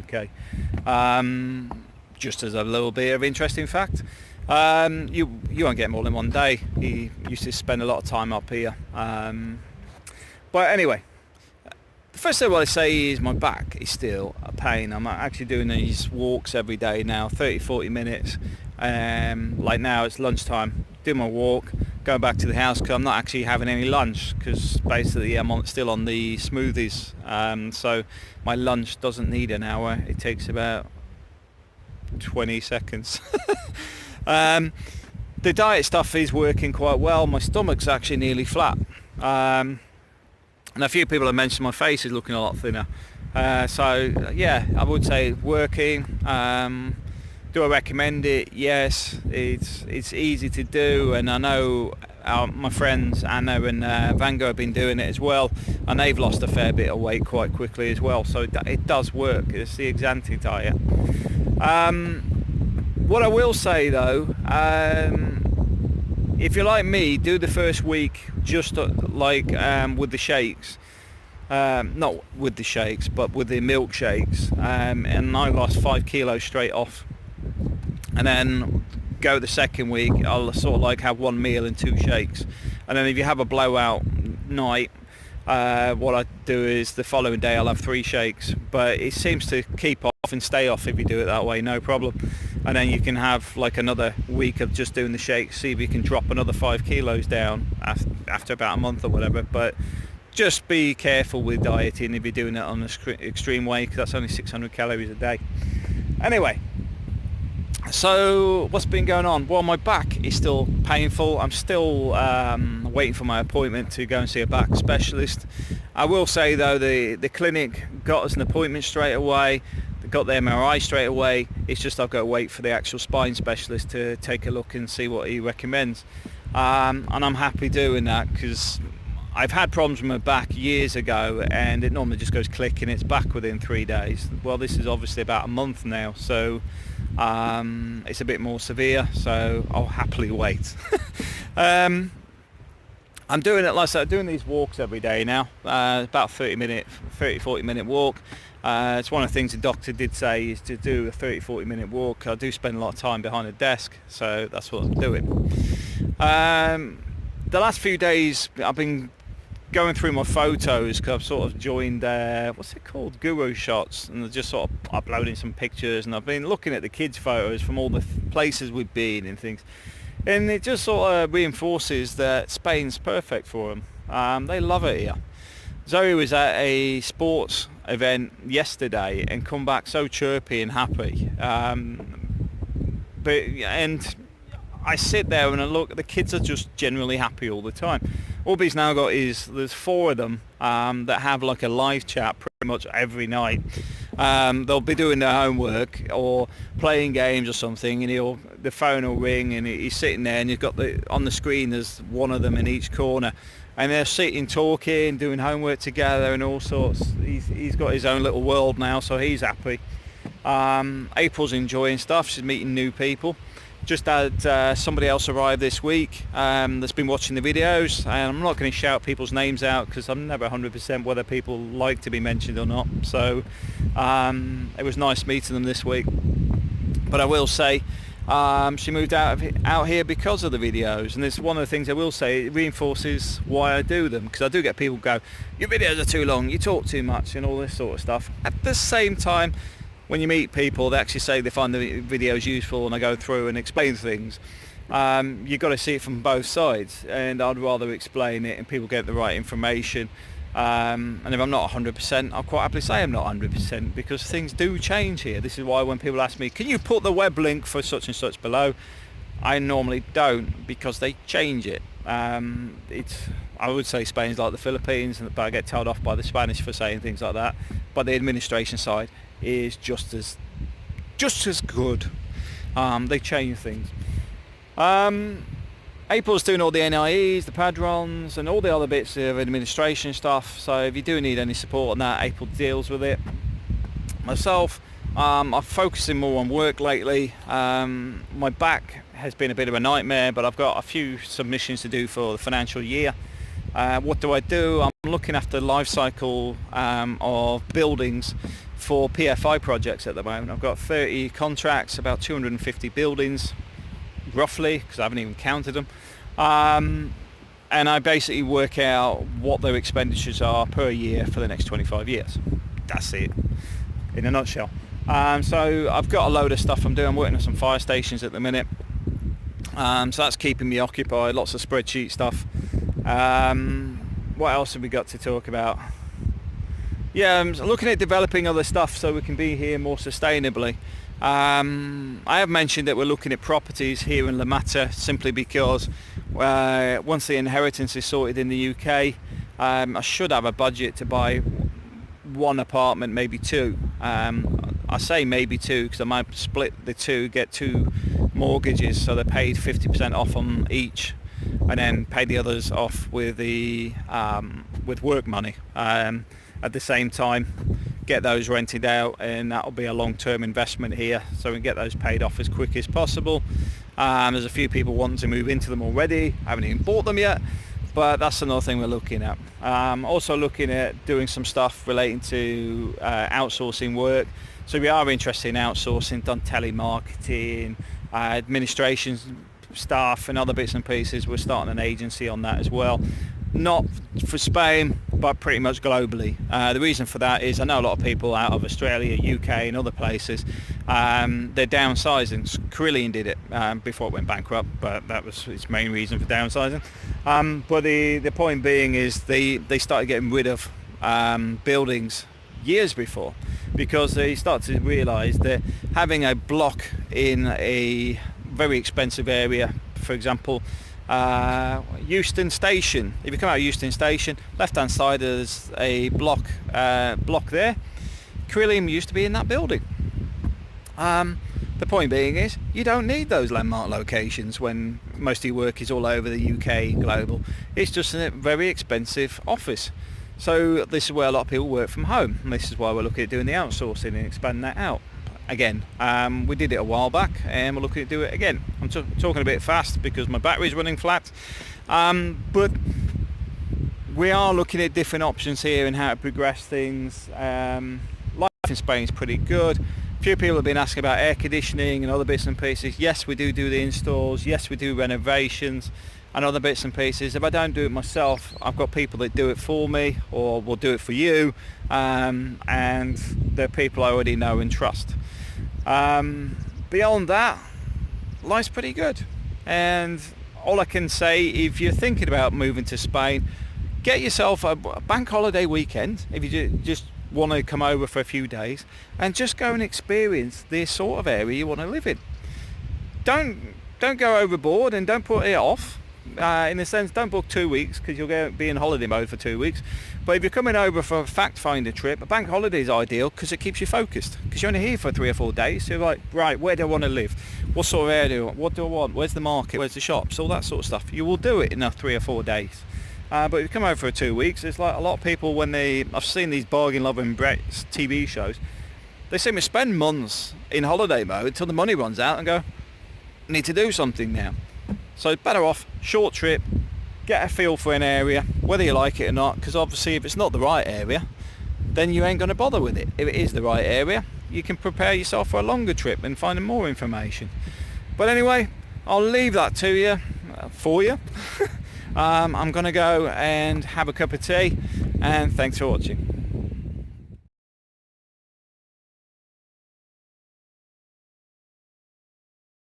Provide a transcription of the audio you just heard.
UK. Just as a little bit of interesting fact, you won't get them all in one day. He used to spend a lot of time up here. But anyway, the first thing I want to say is my back is still a pain. I'm actually doing these walks every day now, 30-40 minutes. Like now it's lunchtime, do my walk, going back to the house because I'm not actually having any lunch because basically I'm still on the smoothies. So my lunch doesn't need an hour, it takes about 20 seconds. The diet stuff is working quite well. My stomach's actually nearly flat. And a few people have mentioned my face is looking a lot thinner. So yeah, I would say working. Do I recommend it? Yes, it's easy to do, and I know my friends Anna and Vango have been doing it as well, and they've lost a fair bit of weight quite quickly as well. So it does work. It's the Exante diet. What I will say though, if you're like me, do the first week just like with the shakes. Not with the shakes, but with the milkshakes. And I lost 5 kilos straight off. And then go the second week, I'll sort of like have 1 meal and 2 shakes. And then if you have a blowout night, what I do is the following day I'll have 3 shakes. But it seems to keep off and stay off if you do it that way, no problem. And then you can have like another week of just doing the shakes, see if you can drop another 5 kilos down after about a month or whatever. But just be careful with dieting if you're doing it on an extreme way, because that's only 600 calories a day. Anyway, so what's been going on? Well, my back is still painful. I'm still waiting for my appointment to go and see a back specialist. I will say though, the clinic got us an appointment straight away. They got the MRI straight away. It's just I've got to wait for the actual spine specialist to take a look and see what he recommends. And I'm happy doing that because I've had problems with my back years ago, and it normally just goes click and it's back within 3 days. Well, this is obviously about a month now, so it's a bit more severe, so I'll happily wait. I'm doing it, like I said, doing these walks every day now, about 40 minute walk. It's one of the things the doctor did say is to do a 30-40 minute walk. I do spend a lot of time behind a desk, so that's what I'm doing. The last few days I've been going through my photos because I've sort of joined what's it called, Guru Shots, and just sort of uploading some pictures, and I've been looking at the kids' photos from all the places we've been and things, and it just sort of reinforces that Spain's perfect for them. They love it here. Zoe was at a sports event yesterday and come back so chirpy and happy, and I sit there and I look, the kids are just generally happy all the time. All he's now got is, there's 4 of them that have like a live chat pretty much every night. They'll be doing their homework or playing games or something, and the phone will ring and he's sitting there, and you've got on the screen there's one of them in each corner, and they're sitting talking, doing homework together and all sorts. He's got his own little world now, so he's happy. April's enjoying stuff, she's meeting new people. Just had somebody else arrive this week that's been watching the videos, and I'm not going to shout people's names out because I'm never 100% whether people like to be mentioned or not. So it was nice meeting them this week. But I will say she moved out here because of the videos, and it's one of the things I will say, it reinforces why I do them, because I do get people go, your videos are too long, you talk too much and all this sort of stuff. At the same time, when you meet people, they actually say they find the videos useful and I go through and explain things. You've got to see it from both sides, and I'd rather explain it and people get the right information. And if I'm not 100%, I'll quite happily say I'm not 100%, because things do change here. This is why when people ask me, can you put the web link for such and such below? I normally don't, because they change it. I would say Spain's like the Philippines, but I get told off by the Spanish for saying things like that. But the administration side is just as good. They change things. April's doing all the NIEs, the Padrons, and all the other bits of administration stuff, so if you do need any support on that, April deals with it. Myself, I'm focusing more on work lately. My back has been a bit of a nightmare, but I've got a few submissions to do for the financial year. What do? I'm looking after the life cycle of buildings for PFI projects at the moment. I've got 30 contracts, about 250 buildings, roughly, because I haven't even counted them. And I basically work out what their expenditures are per year for the next 25 years. That's it, in a nutshell. So I've got a load of stuff I'm doing. I'm working on some fire stations at the minute. So that's keeping me occupied, lots of spreadsheet stuff. What else have we got to talk about? Yeah, I'm looking at developing other stuff so we can be here more sustainably. I have mentioned that we're looking at properties here in La Mata simply because once the inheritance is sorted in the UK, I should have a budget to buy one apartment, maybe two. I say maybe two because I might split the two, get two mortgages, so they're paid 50% off on each, and then pay the others off with the with work money. At the same time, get those rented out, and that'll be a long-term investment here, so we can get those paid off as quick as possible. There's a few people wanting to move into them already. I haven't even bought them yet, but that's another thing we're looking at. Also looking at doing some stuff relating to outsourcing work. So we are interested in outsourcing, done telemarketing, administration staff and other bits and pieces. We're starting an agency on that as well. Not for Spain, but pretty much globally. The reason for that is I know a lot of people out of Australia, UK and other places, they're downsizing. Carillion did it before it went bankrupt, but that was its main reason for downsizing. But the point being is they started getting rid of buildings years before, because they started to realise that having a block in a very expensive area, for example, Euston Station. If you come out of Euston Station, left hand side there's a block there. Carillion used to be in that building. The point being is you don't need those landmark locations when most of your work is all over the UK, global. It's just a very expensive office. So this is where a lot of people work from home, and this is why we're looking at doing the outsourcing and expanding that out. Again, we did it a while back, and we're looking to do it again. I'm talking a bit fast because my battery's running flat, but we are looking at different options here and how to progress things. Life in Spain is pretty good. A few people have been asking about air conditioning and other bits and pieces. Yes, we do the installs. Yes, we do renovations and other bits and pieces. If I don't do it myself, I've got people that do it for me or will do it for you, and they're people I already know and trust. Beyond that, life's pretty good, and all I can say, if you're thinking about moving to Spain, get yourself a bank holiday weekend if you just want to come over for a few days and just go and experience the sort of area you want to live in. Don't go overboard and don't put it off. In a sense, don't book 2 weeks because you'll be in holiday mode for 2 weeks. But if you're coming over for a fact-finder trip, a bank holiday is ideal because it keeps you focused. Because you're only here for 3 or 4 days. So you're like, right, where do I want to live? What sort of area do I want? What do I want? Where's the market? Where's the shops? All that sort of stuff. You will do it in 3 or 4 days. But if you come over for 2 weeks, it's like a lot of people when I've seen these bargain loving Brett's TV shows, they seem to spend months in holiday mode until the money runs out and go, I need to do something now. So better off, short trip, get a feel for an area, whether you like it or not, because obviously if it's not the right area, then you ain't going to bother with it. If it is the right area, you can prepare yourself for a longer trip and find more information. But anyway, I'll leave that to you, for you. I'm going to go and have a cup of tea, and thanks for watching.